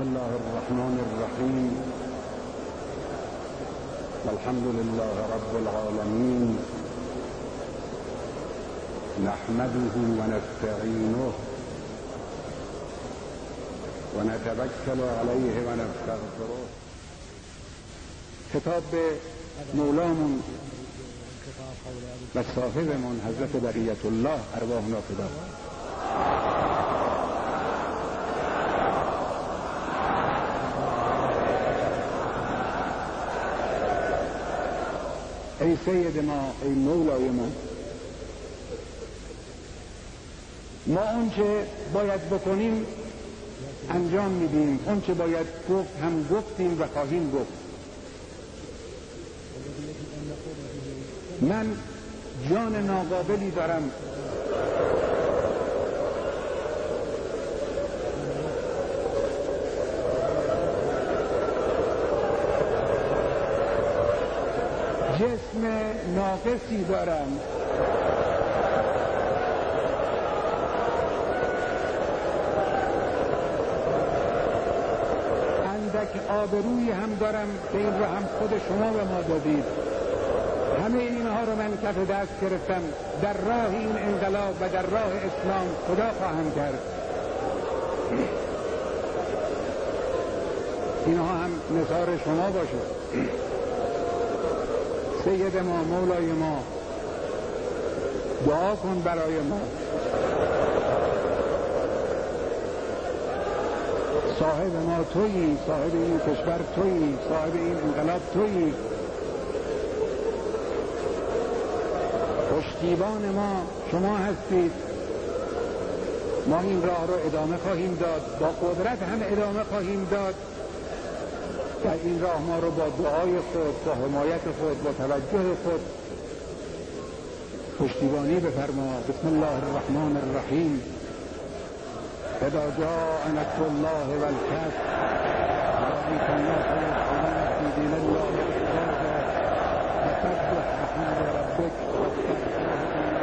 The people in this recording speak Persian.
الله الرحمن الرحیم والحمد لله رب العالمین نحمده ونستعینه ونتوکل علیه ونستغفره. کتاب به مولامون و صاحبمون حضرت بقیت الله ارواحنا فدا. ای سید ما، ای مولای ما آنچه باید بکنیم انجام میدیم، آنچه باید گفت هم گفتیم و خواهیم گفت. من جان ناقابلی دارم جسم ناقصی دارم، اندک آبرویی هم دارم که این رو هم خود شما به ما دادید. همه اینها رو من کف دست گرفتم، در راه این انقلاب و در راه اسلام خدا خواهم کرد. اینها هم نثار شما باشه. سید ما، مولای ما، دعا کن برای ما. صاحب ما تویی، صاحب این کشور تویی، صاحب این انقلاب تویی. پشتیبان ما شما هستید. ما این راه رو ادامه خواهیم داد، با قدرت هم ادامه خواهیم داد. در این راه ما رو با دعای خود، با حمایت خود، با توجه خود پشتیبانی بفرما. بسم الله الرحمن الرحیم. اذا جاء نصر الله والفتح ورأيت الناس يدخلون في دين الله افواجا فسبح بحمد ربك واستغفره